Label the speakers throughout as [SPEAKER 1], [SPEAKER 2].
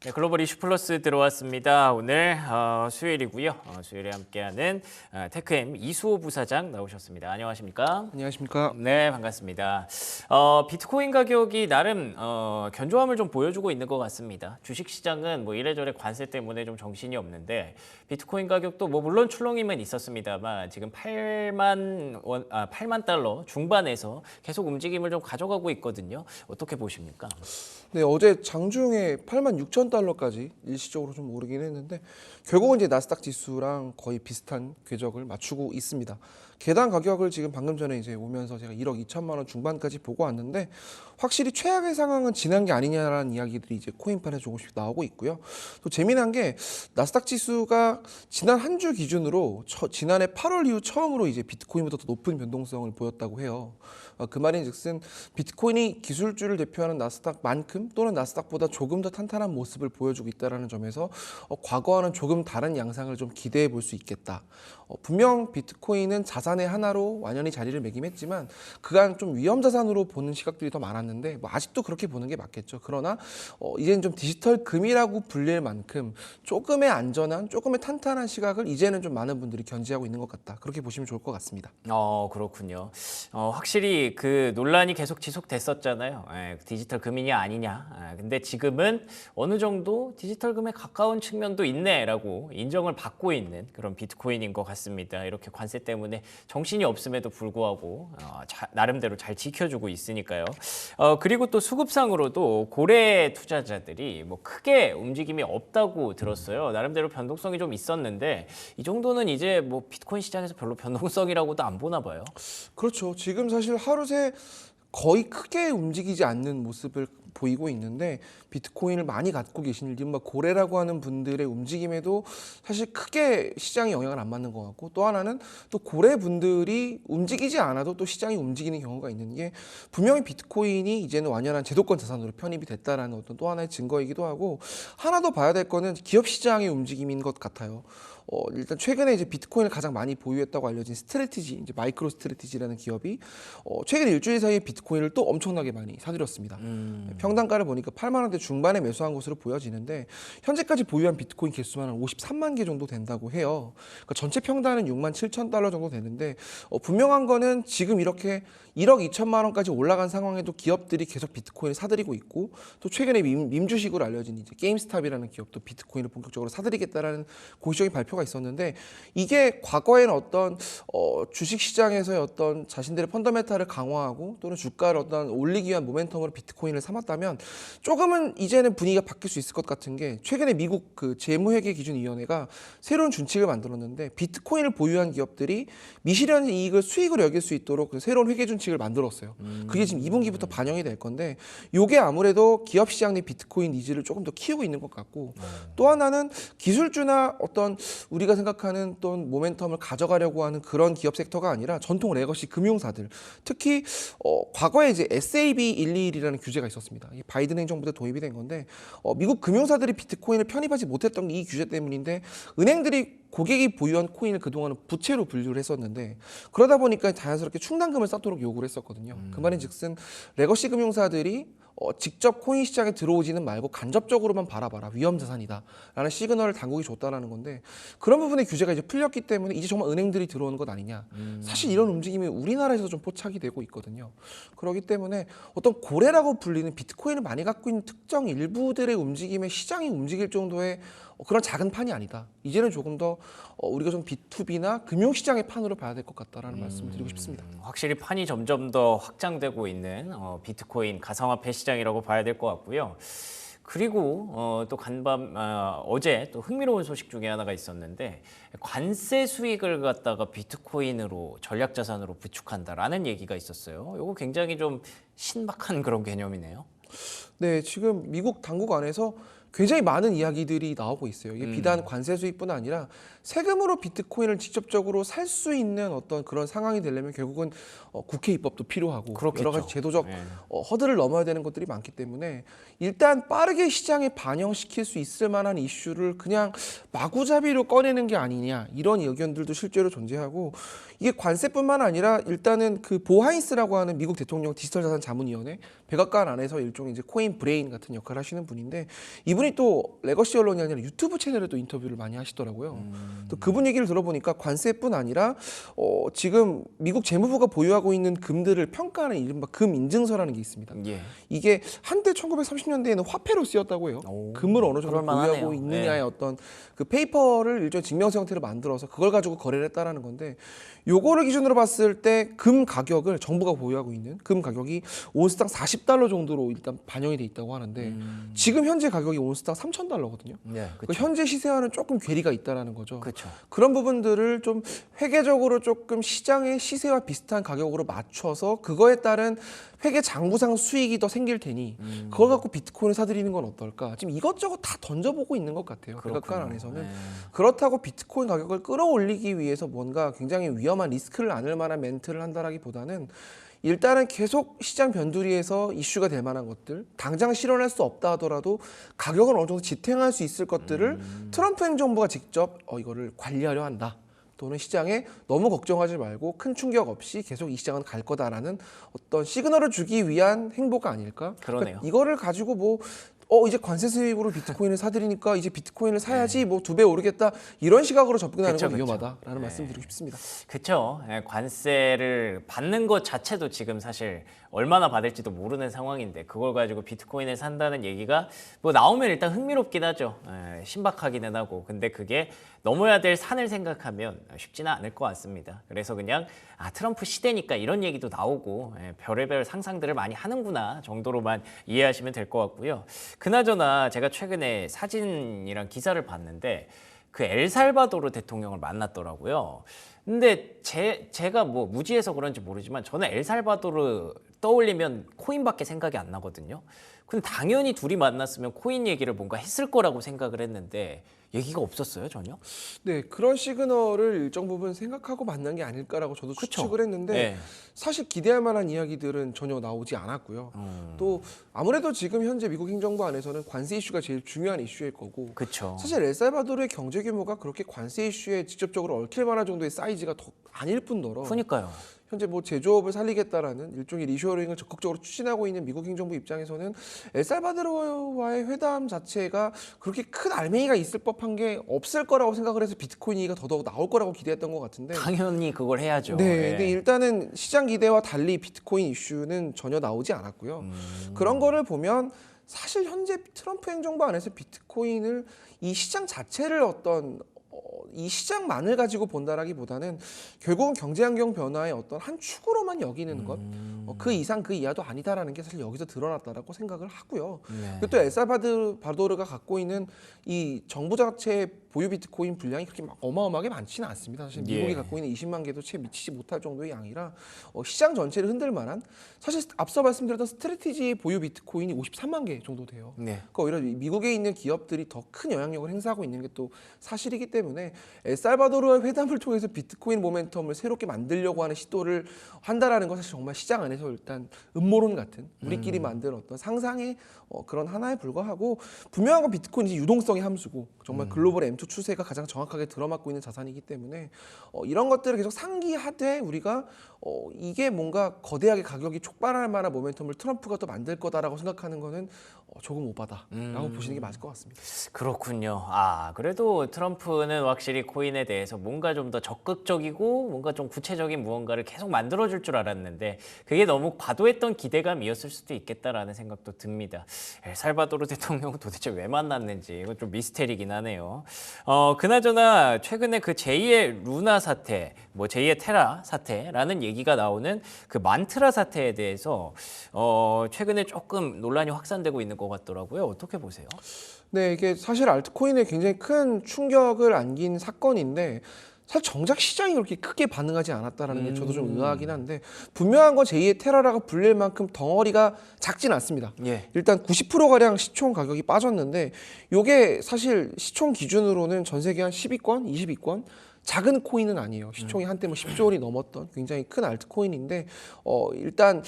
[SPEAKER 1] 네, 글로벌 이슈 플러스 들어왔습니다. 오늘 수요일이고요. 수요일에 함께하는 테크엠 이수호 부사장 나오셨습니다. 안녕하십니까?
[SPEAKER 2] 안녕하십니까?
[SPEAKER 1] 네, 반갑습니다. 비트코인 가격이 나름 견조함을 좀 보여주고 있는 것 같습니다. 주식시장은 뭐 이래저래 관세 때문에 좀 정신이 없는데 비트코인 가격도 뭐 물론 출렁임은 있었습니다만 지금 8만 달러 중반에서 계속 움직임을 좀 가져가고 있거든요. 어떻게 보십니까?
[SPEAKER 2] 네, 어제 장중에 86,000달러까지 일시적으로 좀 오르긴 했는데 결국은 이제 나스닥 지수랑 거의 비슷한 궤적을 맞추고 있습니다. 개당 가격을 지금 방금 전에 이제 오면서 제가 1억 2천만 원 중반까지 보고 왔는데 확실히 최악의 상황은 지난 게 아니냐라는 이야기들이 이제 코인판에 조금씩 나오고 있고요. 또 재미난 게 나스닥 지수가 지난 한 주 기준으로 지난해 8월 이후 처음으로 이제 비트코인보다 더 높은 변동성을 보였다고 해요. 그 말인즉슨 비트코인이 기술주를 대표하는 나스닥만큼 또는 나스닥보다 조금 더 탄탄한 모습을 보여주고 있다는 점에서 과거와는 조금 다른 양상을 좀 기대해 볼 수 있겠다. 분명 비트코인은 자산의 하나로 완연히 자리를 매김했지만 그간 좀 위험 자산으로 보는 시각들이 더 많았는데 뭐 아직도 그렇게 보는 게 맞겠죠. 그러나 이제는 좀 디지털 금이라고 불릴 만큼 조금의 안전한, 조금의 탄탄한 시각을 이제는 좀 많은 분들이 견지하고 있는 것 같다. 그렇게 보시면 좋을 것 같습니다.
[SPEAKER 1] 그렇군요. 확실히 그 논란이 계속 지속됐었잖아요. 디지털 금이냐 아니냐. 근데 지금은 어느 정도 디지털 금에 가까운 측면도 있네라고 인정을 받고 있는 그런 비트코인인 것 같습니다. 이렇게 관세 때문에 정신이 없음에도 불구하고 나름대로 잘 지켜주고 있으니까요. 그리고 또 수급상으로도 고래 투자자들이 뭐 크게 움직임이 없다고 들었어요. 나름대로 변동성이 좀 있었는데 이 정도는 이제 뭐 비트코인 시장에서 별로 변동성이라고도 안 보나 봐요.
[SPEAKER 2] 그렇죠. 지금 사실 하루 새 거의 크게 움직이지 않는 모습을 보이고 있는데 비트코인을 많이 갖고 계신 이른바 고래라고 하는 분들의 움직임에도 사실 크게 시장에 영향을 안 받는 것 같고 또 하나는 또 고래 분들이 움직이지 않아도 또 시장이 움직이는 경우가 있는 게 분명히 비트코인이 이제는 완연한 제도권 자산으로 편입이 됐다라는 어떤 또 하나의 증거이기도 하고 하나 더 봐야 될 거는 기업 시장의 움직임인 것 같아요. 일단 최근에 이제 비트코인을 가장 많이 보유했다고 알려진 스트래티지, 이제 마이크로 스트래티지라는 기업이 최근 일주일 사이에 비트코인을 또 엄청나게 많이 사들였습니다. 평단가를 보니까 8만 원대 중반에 매수한 것으로 보여지는데 현재까지 보유한 비트코인 개수만 한 53만 개 정도 된다고 해요. 그러니까 전체 평단은 6만 7천 달러 정도 되는데 분명한 거는 지금 이렇게 1억 2천만 원까지 올라간 상황에도 기업들이 계속 비트코인을 사들이고 있고 또 최근에 밈주식으로 알려진 이제 게임스탑이라는 기업도 비트코인을 본격적으로 사들이겠다라는 공식적인 발표가 있었는데 이게 과거에는 어떤 주식 시장에서의 어떤 자신들의 펀더멘탈을 강화하고 또는 주가를 어떤 올리기 위한 모멘텀으로 비트코인을 삼았다면 조금은 이제는 분위기가 바뀔 수 있을 것 같은 게 최근에 미국 그 재무회계기준위원회가 새로운 준칙을 만들었는데 비트코인을 보유한 기업들이 미실현 이익을 수익으로 여길 수 있도록 그 새로운 회계 준칙을 만들었어요. 그게 지금 2분기부터 반영이 될 건데 이게 아무래도 기업 시장 내 비트코인 니즈를 조금 더 키우고 있는 것 같고 또 하나는 기술주나 어떤 우리가 생각하는 또 모멘텀을 가져가려고 하는 그런 기업 섹터가 아니라 전통 레거시 금융사들 특히 과거에 이제 SAB 121이라는 규제가 있었습니다. 이 바이든 행정부 때 도입이 된 건데 미국 금융사들이 비트코인을 편입하지 못했던 게 이 규제 때문인데 은행들이 고객이 보유한 코인을 그동안은 부채로 분류를 했었는데 그러다 보니까 자연스럽게 충당금을 쌓도록 요구를 했었거든요. 그 말인즉슨 레거시 금융사들이 직접 코인 시장에 들어오지는 말고 간접적으로만 바라봐라 위험 자산이다 라는 시그널을 당국이 줬다라는 건데 그런 부분의 규제가 이제 풀렸기 때문에 이제 정말 은행들이 들어오는 것 아니냐. 사실 이런 움직임이 우리나라에서 좀 포착이 되고 있거든요. 그렇기 때문에 어떤 고래라고 불리는 비트코인을 많이 갖고 있는 특정 일부들의 움직임에 시장이 움직일 정도의 그런 작은 판이 아니다. 이제는 조금 더 우리가 좀 B2B나 금융시장의 판으로 봐야 될 것 같다라는 말씀을 드리고 싶습니다.
[SPEAKER 1] 확실히 판이 점점 더 확장되고 있는 비트코인 가상화폐 시장이라고 봐야 될 것 같고요. 그리고 또 간밤 어제 또 흥미로운 소식 중에 하나가 있었는데 관세 수익을 갖다가 비트코인으로 전략 자산으로 부축한다라는 얘기가 있었어요. 이거 굉장히 좀 신박한 그런 개념이네요.
[SPEAKER 2] 네, 지금 미국 당국 안에서 굉장히 많은 이야기들이 나오고 있어요. 이게 비단 관세 수익뿐 아니라 세금으로 비트코인을 직접적으로 살 수 있는 어떤 그런 상황이 되려면 결국은 국회 입법도 필요하고
[SPEAKER 1] 그렇겠죠.
[SPEAKER 2] 여러 가지 제도적
[SPEAKER 1] 네.
[SPEAKER 2] 허들을 넘어야 되는 것들이 많기 때문에 일단 빠르게 시장에 반영시킬 수 있을 만한 이슈를 그냥 마구잡이로 꺼내는 게 아니냐 이런 의견들도 실제로 존재하고 이게 관세뿐만 아니라 일단은 그 보하인스라고 하는 미국 대통령 디지털 자산 자문위원회 백악관 안에서 일종의 이제 코인 브레인 같은 역할을 하시는 분인데 이분이 그분이 또 레거시 언론이 아니라 유튜브 채널에 또 인터뷰를 많이 하시더라고요. 또 그분 얘기를 들어보니까 관세뿐 아니라 지금 미국 재무부가 보유하고 있는 금들을 평가하는 이른바 금 인증서라는 게 있습니다.
[SPEAKER 1] 예.
[SPEAKER 2] 이게 한때 1930년대에는 화폐로 쓰였다고 해요.
[SPEAKER 1] 오,
[SPEAKER 2] 금을 어느 정도
[SPEAKER 1] 그럴만하네요.
[SPEAKER 2] 보유하고 있느냐의 어떤 그 페이퍼를 일종의 증명서 형태로 만들어서 그걸 가지고 거래를 했다라는 건데, 요거를 기준으로 봤을 때 금 가격을 정부가 보유하고 있는 금 가격이 온스당 40달러 정도로 일단 반영이 돼 있다고 하는데 지금 현재 가격이 온스당 3,000달러거든요.
[SPEAKER 1] 네,
[SPEAKER 2] 그 현재 시세와는 조금 괴리가 있다라는 거죠.
[SPEAKER 1] 그렇죠.
[SPEAKER 2] 그런 부분들을 좀 회계적으로 조금 시장의 시세와 비슷한 가격으로 맞춰서 그거에 따른 회계 장부상 수익이 더 생길 테니 그걸 갖고 비트코인을 사들이는 건 어떨까? 지금 이것저것 다 던져보고 있는 것 같아요. 백악관 안에서는.
[SPEAKER 1] 네.
[SPEAKER 2] 그렇다고 비트코인 가격을 끌어올리기 위해서 뭔가 굉장히 위험한 리스크를 안을 만한 멘트를 한다라기보다는 일단은 계속 시장 변두리에서 이슈가 될 만한 것들, 당장 실현할 수 없다 하더라도 가격을 어느 정도 지탱할 수 있을 것들을 트럼프 행정부가 직접 이거를 관리하려 한다. 또는 시장에 너무 걱정하지 말고 큰 충격 없이 계속 이 시장은 갈 거다라는 어떤 시그널을 주기 위한 행보가 아닐까?
[SPEAKER 1] 그러네요.
[SPEAKER 2] 이거를 가지고 뭐 이제 관세 수입으로 비트코인을 사들이니까 이제 비트코인을 사야지 뭐 2배 오르겠다 이런 시각으로 접근하는
[SPEAKER 1] 그쵸,
[SPEAKER 2] 건
[SPEAKER 1] 그쵸.
[SPEAKER 2] 위험하다라는 말씀 드리고 싶습니다.
[SPEAKER 1] 그렇죠. 관세를 받는 것 자체도 지금 사실 얼마나 받을지도 모르는 상황인데 그걸 가지고 비트코인을 산다는 얘기가 뭐 나오면 일단 흥미롭긴 하죠. 신박하기는 하고. 근데 그게 넘어야 될 산을 생각하면 쉽지는 않을 것 같습니다. 그래서 그냥 트럼프 시대니까 이런 얘기도 나오고 별의별 상상들을 많이 하는구나 정도로만 이해하시면 될 것 같고요. 그나저나 제가 최근에 사진이랑 기사를 봤는데 그 엘살바도르 대통령을 만났더라고요. 근데 제가 뭐 무지해서 그런지 모르지만 저는 엘살바도르 떠올리면 코인밖에 생각이 안 나거든요. 근데 당연히 둘이 만났으면 코인 얘기를 뭔가 했을 거라고 생각을 했는데 얘기가 없었어요, 전혀?
[SPEAKER 2] 네, 그런 시그널을 일정 부분 생각하고 만난 게 아닐까라고 저도
[SPEAKER 1] 그쵸?
[SPEAKER 2] 추측을 했는데
[SPEAKER 1] 네.
[SPEAKER 2] 사실 기대할 만한 이야기들은 전혀 나오지 않았고요. 또 아무래도 지금 현재 미국 행정부 안에서는 관세 이슈가 제일 중요한 이슈일 거고
[SPEAKER 1] 그렇죠.
[SPEAKER 2] 사실 엘살바도르의 경제 규모가 그렇게 관세 이슈에 직접적으로 얽힐 만한 정도의 사이즈가 더 아닐 뿐더러
[SPEAKER 1] 그러니까요.
[SPEAKER 2] 현재 뭐 제조업을 살리겠다라는 일종의 리쇼어링을 적극적으로 추진하고 있는 미국 행정부 입장에서는 엘살바도르와의 회담 자체가 그렇게 큰 알맹이가 있을 법한 게 없을 거라고 생각을 해서 비트코인 얘기가 더더욱 나올 거라고 기대했던 것 같은데
[SPEAKER 1] 당연히 그걸 해야죠.
[SPEAKER 2] 네,
[SPEAKER 1] 예.
[SPEAKER 2] 근데 일단은 시장 기대와 달리 비트코인 이슈는 전혀 나오지 않았고요. 그런 거를 보면 사실 현재 트럼프 행정부 안에서 비트코인을 이 시장 자체를 어떤 이 시장만을 가지고 본다라기보다는 결국은 경제 환경 변화의 어떤 한 축으로만 여기는 것, 그 이상 그 이하도 아니다라는 게 사실 여기서 드러났다라고 생각을 하고요.
[SPEAKER 1] 네.
[SPEAKER 2] 그리고 또 엘살바도르가 갖고 있는 이 정부 자체의 보유 비트코인 분량이 그렇게 막 어마어마하게 많지는 않습니다. 사실 미국이
[SPEAKER 1] 예.
[SPEAKER 2] 갖고 있는 20만 개도 채 미치지 못할 정도의 양이라 시장 전체를 흔들 만한, 사실 앞서 말씀드렸던 스트래티지 보유 비트코인이 53만 개 정도 돼요.
[SPEAKER 1] 네.
[SPEAKER 2] 그러니까 오히려 미국에 있는 기업들이 더 큰 영향력을 행사하고 있는 게 또 사실이기 때문에 엘살바도르와의 회담을 통해서 비트코인 모멘텀을 새롭게 만들려고 하는 시도를 한다라는 것은 정말 시장 안에서 일단 음모론 같은 우리끼리 만든 어떤 상상의 그런 하나에 불과하고, 분명한 건 비트코인이 유동성의 함수고 정말 글로벌 M2 추세가 가장 정확하게 들어맞고 있는 자산이기 때문에 이런 것들을 계속 상기하되 우리가 이게 뭔가 거대하게 가격이 촉발할 만한 모멘텀을 트럼프가 또 만들 거다라고 생각하는 거는 조금 오바다라고 보시는 게 맞을 것 같습니다.
[SPEAKER 1] 그렇군요. 그래도 트럼프는 확실히 코인에 대해서 뭔가 좀 더 적극적이고 뭔가 좀 구체적인 무언가를 계속 만들어줄 줄 알았는데 그게 너무 과도했던 기대감이었을 수도 있겠다라는 생각도 듭니다. 엘살바도르 대통령은 도대체 왜 만났는지 이건 좀 미스테리긴 하네요. 그나저나 최근에 그 제2의 루나 사태, 뭐 제2의 테라 사태라는 얘기가 나오는 그 만트라 사태에 대해서 최근에 조금 논란이 확산되고 있는 것 같더라고요. 어떻게 보세요?
[SPEAKER 2] 네, 이게 사실 알트코인에 굉장히 큰 충격을 안긴 사건인데 사실 정작 시장이 그렇게 크게 반응하지 않았다라는 게 저도 좀 의아하긴 한데, 분명한 건 제2의 테라라고 불릴 만큼 덩어리가 작진 않습니다.
[SPEAKER 1] 예.
[SPEAKER 2] 일단 90%가량 시총 가격이 빠졌는데 요게 사실 시총 기준으로는 전 세계 한 10위권, 20위권 작은 코인은 아니에요. 시총이 한때 뭐 10조 원이 넘었던 굉장히 큰 알트코인인데 일단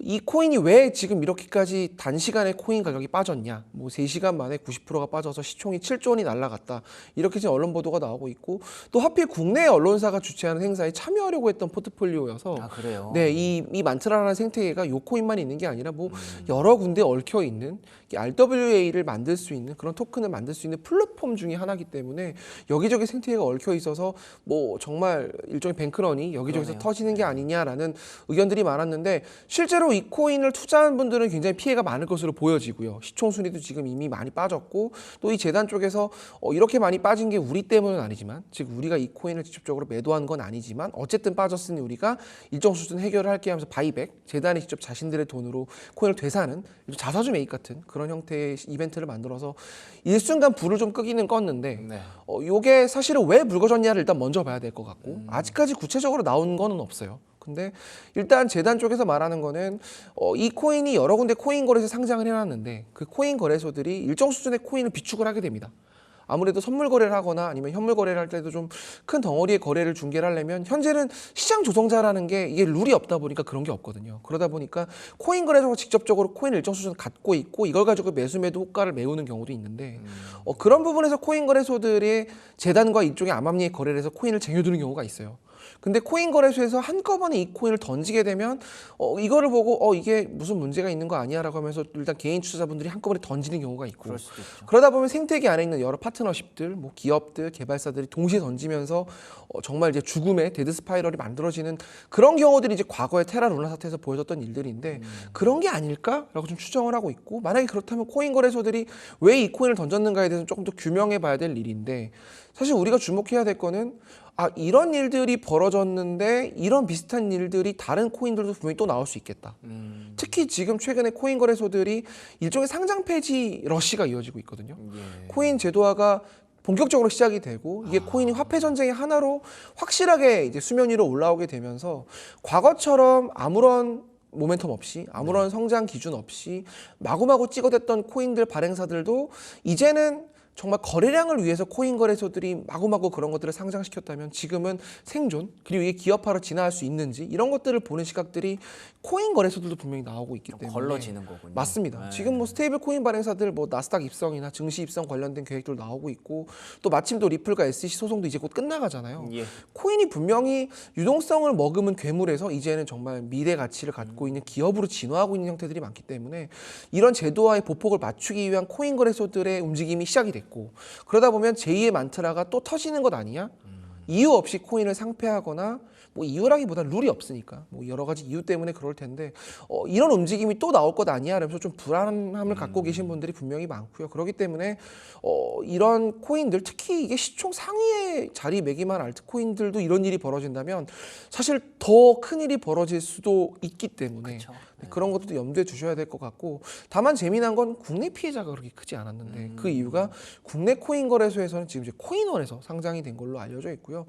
[SPEAKER 2] 이 코인이 왜 지금 이렇게까지 단시간에 코인 가격이 빠졌냐, 뭐 3시간 만에 90%가 빠져서 시총이 7조 원이 날아갔다, 이렇게 지금 언론 보도가 나오고 있고, 또 하필 국내 언론사가 주최하는 행사에 참여하려고 했던 포트폴리오여서
[SPEAKER 1] 그래요?
[SPEAKER 2] 네, 이 만트라라는 생태계가 요 코인만 있는 게 아니라 뭐 여러 군데 얽혀 있는 RWA를 만들 수 있는 그런 토큰을 만들 수 있는 플랫폼 중에 하나이기 때문에 여기저기 생태계가 얽혀 있어서 뭐 정말 일종의 뱅크런이 여기저기서
[SPEAKER 1] 그러네요.
[SPEAKER 2] 터지는 게 아니냐라는 의견들이 많았는데 실제로 이 코인을 투자한 분들은 굉장히 피해가 많을 것으로 보여지고요. 시총 순위도 지금 이미 많이 빠졌고 또 이 재단 쪽에서 이렇게 많이 빠진 게 우리 때문은 아니지만 즉 우리가 이 코인을 직접적으로 매도한 건 아니지만 어쨌든 빠졌으니 우리가 일정 수준 해결을 할게 하면서 바이백 재단이 직접 자신들의 돈으로 코인을 되사는 자사주 매입 같은 그런 형태의 이벤트를 만들어서 일순간 불을 좀 끄기는 껐는데
[SPEAKER 1] 네.
[SPEAKER 2] 요게 사실은 왜 붉어졌냐를 일단 먼저 봐야 될 것 같고 아직까지 구체적으로 나온 거는 없어요. 근데 일단 재단 쪽에서 말하는 거는 이 코인이 여러 군데 코인 거래소에 상장을 해놨는데 그 코인 거래소들이 일정 수준의 코인을 비축을 하게 됩니다. 아무래도 선물 거래를 하거나 아니면 현물 거래를 할 때도 좀 큰 덩어리의 거래를 중개를 하려면 현재는 시장 조성자라는 게 이게 룰이 없다 보니까 그런 게 없거든요. 그러다 보니까 코인 거래소가 직접적으로 코인을 일정 수준 갖고 있고 이걸 가지고 매수 매도 호가를 메우는 경우도 있는데 그런 부분에서 코인 거래소들의 재단과 이쪽의 암암리의 거래를 해서 코인을 쟁여두는 경우가 있어요. 근데 코인 거래소에서 한꺼번에 이 코인을 던지게 되면 이거를 보고 이게 무슨 문제가 있는 거 아니야라고 하면서 일단 개인 투자자분들이 한꺼번에 던지는 경우가 있고
[SPEAKER 1] 그럴 수도 있죠.
[SPEAKER 2] 그러다 보면 생태계 안에 있는 여러 파트너십들, 뭐 기업들, 개발사들이 동시에 던지면서 정말 이제 죽음의 데드 스파이럴이 만들어지는 그런 경우들이 이제 과거의 테라 루나 사태에서 보여줬던 일들인데 그런 게 아닐까라고 좀 추정을 하고 있고 만약에 그렇다면 코인 거래소들이 왜 이 코인을 던졌는가에 대해서 조금 더 규명해 봐야 될 일인데 사실 우리가 주목해야 될 거는 이런 일들이 벌어졌는데 이런 비슷한 일들이 다른 코인들도 분명히 또 나올 수 있겠다. 특히 지금 최근에 코인 거래소들이 일종의 상장 폐지 러시가 이어지고 있거든요.
[SPEAKER 1] 예.
[SPEAKER 2] 코인 제도화가 본격적으로 시작이 되고 이게 코인이 화폐 전쟁의 하나로 확실하게 이제 수면 위로 올라오게 되면서 과거처럼 아무런 모멘텀 없이 아무런 성장 기준 없이 마구마구 찍어댔던 코인들 발행사들도 이제는 정말 거래량을 위해서 코인 거래소들이 마구마구 그런 것들을 상장시켰다면 지금은 생존 그리고 이게 기업화로 진화할 수 있는지 이런 것들을 보는 시각들이 코인 거래소들도 분명히 나오고 있기 때문에
[SPEAKER 1] 걸러지는 거군요.
[SPEAKER 2] 맞습니다.
[SPEAKER 1] 네.
[SPEAKER 2] 지금 뭐 스테이블 코인 발행사들 뭐 나스닥 입성이나 증시 입성 관련된 계획들 나오고 있고 또 마침 또 리플과 SEC 소송도 이제 곧 끝나가잖아요.
[SPEAKER 1] 예.
[SPEAKER 2] 코인이 분명히 유동성을 머금은 괴물에서 이제는 정말 미래 가치를 갖고 있는 기업으로 진화하고 있는 형태들이 많기 때문에 이런 제도화의 보폭을 맞추기 위한 코인 거래소들의 움직임이 시작이 됐고 그러다 보면 제2의 만트라가 또 터지는 것 아니냐? 이유 없이 코인을 상폐하거나 뭐 이유라기보다 룰이 없으니까 뭐 여러 가지 이유 때문에 그럴 텐데 이런 움직임이 또 나올 것 아니야? 라면서 좀 불안함을 갖고 계신 분들이 분명히 많고요. 그렇기 때문에 이런 코인들 특히 이게 시총 상위에 자리매김한 알트코인들도 이런 일이 벌어진다면 사실 더 큰 일이 벌어질 수도 있기 때문에
[SPEAKER 1] 그쵸.
[SPEAKER 2] 그런 것도 염두에 두셔야 될 것 같고 다만 재미난 건 국내 피해자가 그렇게 크지 않았는데 그 이유가 국내 코인 거래소에서는 지금 이제 코인원에서 상장이 된 걸로 알려져 있고요.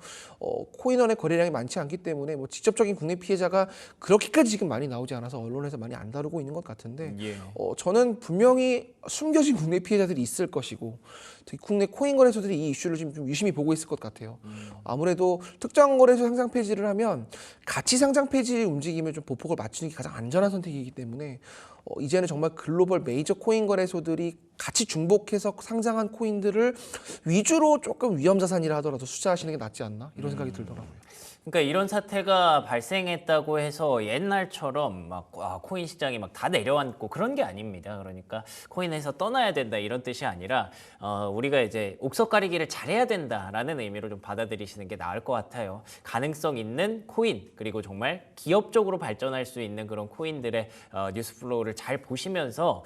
[SPEAKER 2] 코인원의 거래량이 많지 않기 때문에 뭐 직접적인 국내 피해자가 그렇게까지 지금 많이 나오지 않아서 언론에서 많이 안 다루고 있는 것 같은데
[SPEAKER 1] 예.
[SPEAKER 2] 저는 분명히 숨겨진 국내 피해자들이 있을 것이고 특히 국내 코인 거래소들이 이 이슈를 지금 좀 유심히 보고 있을 것 같아요. 아무래도 특정 거래소 상장 폐지를 하면 같이 상장 폐지 움직임을 좀 보폭을 맞추는 게 가장 안전한 선택이기 때문에 이제는 정말 글로벌 메이저 코인 거래소들이 같이 중복해서 상장한 코인들을 위주로 조금 위험 자산이라 하더라도 투자하시는 게 낫지 않나 이런 생각이 들더라고요.
[SPEAKER 1] 그러니까 이런 사태가 발생했다고 해서 옛날처럼 막 코인 시장이 막 다 내려앉고 그런 게 아닙니다. 그러니까 코인에서 떠나야 된다 이런 뜻이 아니라 우리가 이제 옥석 가리기를 잘해야 된다라는 의미로 좀 받아들이시는 게 나을 것 같아요. 가능성 있는 코인 그리고 정말 기업적으로 발전할 수 있는 그런 코인들의 뉴스 플로우를 잘 보시면서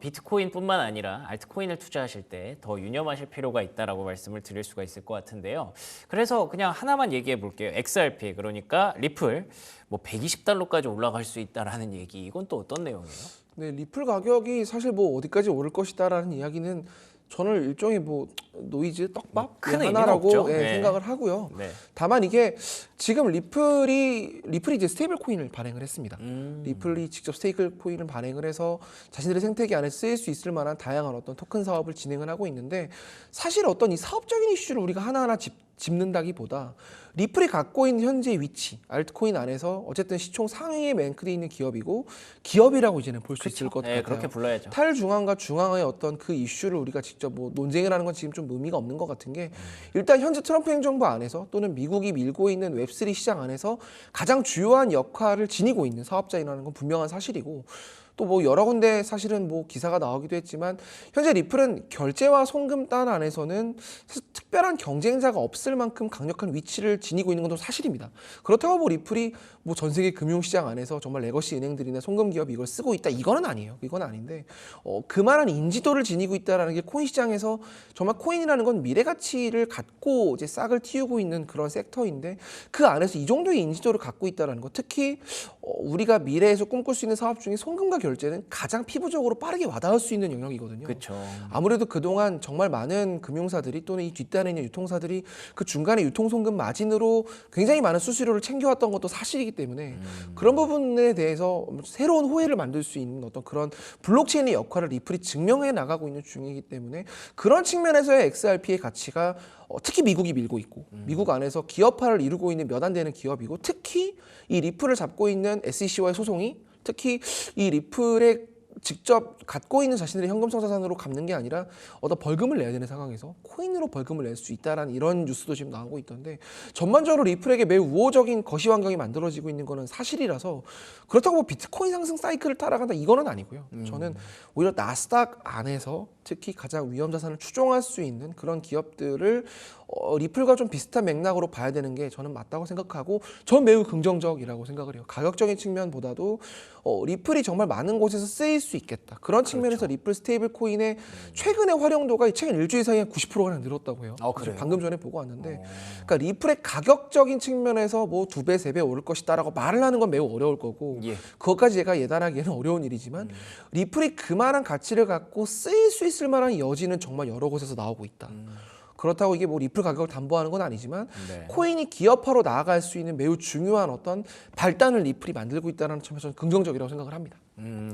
[SPEAKER 1] 비트코인뿐만 아니라 알트코인을 투자하실 때 더 유념하실 필요가 있다라고 말씀을 드릴 수가 있을 것 같은데요. 그래서 그냥 하나만 얘기해 볼게요. XRP 그러니까 리플 뭐 120달러까지 올라갈 수 있다라는 얘기 이건 또 어떤 내용이에요?
[SPEAKER 2] 네, 리플 가격이 사실 뭐 어디까지 오를 것이다라는 이야기는 저는 일종의 뭐 노이즈 떡밥
[SPEAKER 1] 큰 의미가
[SPEAKER 2] 하나라고
[SPEAKER 1] 없죠. 네.
[SPEAKER 2] 생각을 하고요.
[SPEAKER 1] 네.
[SPEAKER 2] 다만 이게 지금 리플이 이제 스테이블 코인을 발행을 했습니다. 리플이 직접 스테이블 코인을 발행을 해서 자신들의 생태계 안에 쓰일 수 있을 만한 다양한 어떤 토큰 사업을 진행을 하고 있는데 사실 어떤 이 사업적인 이슈를 우리가 하나하나 짚는다기보다 리플이 갖고 있는 현재 위치, 알트코인 안에서 어쨌든 시총 상위에 랭크되어 있는 기업이고 기업이라고 이제는 볼 수 있을 것
[SPEAKER 1] 네,
[SPEAKER 2] 같아요.
[SPEAKER 1] 그렇게 불러야죠.
[SPEAKER 2] 탈중앙과 중앙의 어떤 그 이슈를 우리가 직접 뭐 논쟁을 하는 건 지금 좀 의미가 없는 것 같은 게 일단 현재 트럼프 행정부 안에서 또는 미국이 밀고 있는 웹3 시장 안에서 가장 주요한 역할을 지니고 있는 사업자이라는 건 분명한 사실이고 또 뭐 여러 군데 사실은 뭐 기사가 나오기도 했지만 현재 리플은 결제와 송금단 안에서는 사실 특별한 경쟁자가 없을 만큼 강력한 위치를 지니고 있는 건 사실입니다. 그렇다고 뭐 리플이 뭐 전 세계 금융시장 안에서 정말 레거시 은행들이나 송금 기업이 이걸 쓰고 있다 이거는 아니에요. 이건 아닌데 그만한 인지도를 지니고 있다라는 게 코인 시장에서 정말 코인이라는 건 미래 가치를 갖고 이제 싹을 틔우고 있는 그런 섹터인데 그 안에서 이 정도의 인지도를 갖고 있다라는 거, 특히 우리가 미래에서 꿈꿀 수 있는 사업 중에 송금과 결제는 가장 피부적으로 빠르게 와닿을 수 있는 영역이거든요.
[SPEAKER 1] 그렇죠.
[SPEAKER 2] 아무래도 그동안 정말 많은 금융사들이 또는 이 뒷단에 있는 유통사들이 그 중간에 유통송금 마진으로 굉장히 많은 수수료를 챙겨왔던 것도 사실이기 때문에 그런 부분에 대해서 새로운 호혜를 만들 수 있는 어떤 그런 블록체인의 역할을 리플이 증명해 나가고 있는 중이기 때문에 그런 측면에서의 XRP의 가치가 특히 미국이 밀고 있고 미국 안에서 기업화를 이루고 있는 몇 안 되는 기업이고 특히 이 리플을 잡고 있는 SEC와의 소송이 특히 이 리플의 직접 갖고 있는 자신들의 현금성 자산으로 갚는 게 아니라 어떤 벌금을 내야 되는 상황에서 코인으로 벌금을 낼 수 있다라는 이런 뉴스도 지금 나오고 있던데 전반적으로 리플에게 매우 우호적인 거시 환경이 만들어지고 있는 거는 사실이라서 그렇다고 뭐 비트코인 상승 사이클을 따라간다 이거는 아니고요. 저는 오히려 나스닥 안에서 특히 가장 위험 자산을 추종할 수 있는 그런 기업들을 리플과 좀 비슷한 맥락으로 봐야 되는 게 저는 맞다고 생각하고 전 매우 긍정적이라고 생각을 해요. 가격적인 측면보다도 리플이 정말 많은 곳에서 쓰일 수 있겠다. 그런 측면에서 리플 스테이블 코인의 최근의 활용도가 최근 일주일 사이에 90%가 늘었다고 해요.
[SPEAKER 1] 그래요?
[SPEAKER 2] 방금 전에 보고 왔는데 그러니까 리플의 가격적인 측면에서 뭐 2배, 3배 오를 것이다라고 말을 하는 건 매우 어려울 거고
[SPEAKER 1] 예.
[SPEAKER 2] 그것까지 제가 예단하기에는 어려운 일이지만 리플이 그만한 가치를 갖고 쓰일 수 있을 만한 여지는 정말 여러 곳에서 나오고 있다. 그렇다고 이게 뭐 리플 가격을 담보하는 건 아니지만
[SPEAKER 1] 네.
[SPEAKER 2] 코인이 기업화로 나아갈 수 있는 매우 중요한 어떤 발단을 리플이 만들고 있다는 점에서 저는 긍정적이라고 생각을 합니다.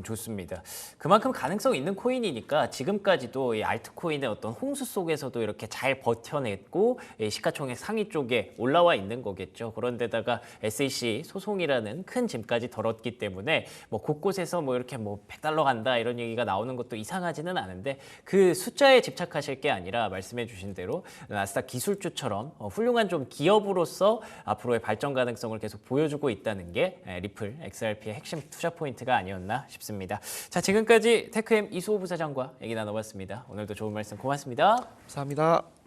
[SPEAKER 1] 좋습니다. 그만큼 가능성 있는 코인이니까 지금까지도 이 알트코인의 어떤 홍수 속에서도 이렇게 잘 버텨냈고 시가총액 상위 쪽에 올라와 있는 거겠죠. 그런데다가 SEC 소송이라는 큰 짐까지 덜었기 때문에 뭐 곳곳에서 뭐 이렇게 뭐 100달러 간다 이런 얘기가 나오는 것도 이상하지는 않은데 그 숫자에 집착하실 게 아니라 말씀해 주신 대로 나스닥 기술주처럼 훌륭한 좀 기업으로서 앞으로의 발전 가능성을 계속 보여주고 있다는 게 리플 XRP의 핵심 투자 포인트가 아니었나 싶습니다. 자, 지금까지 테크엠 이수호 부사장과 얘기 나눠봤습니다. 오늘도 좋은 말씀 고맙습니다.
[SPEAKER 2] 감사합니다.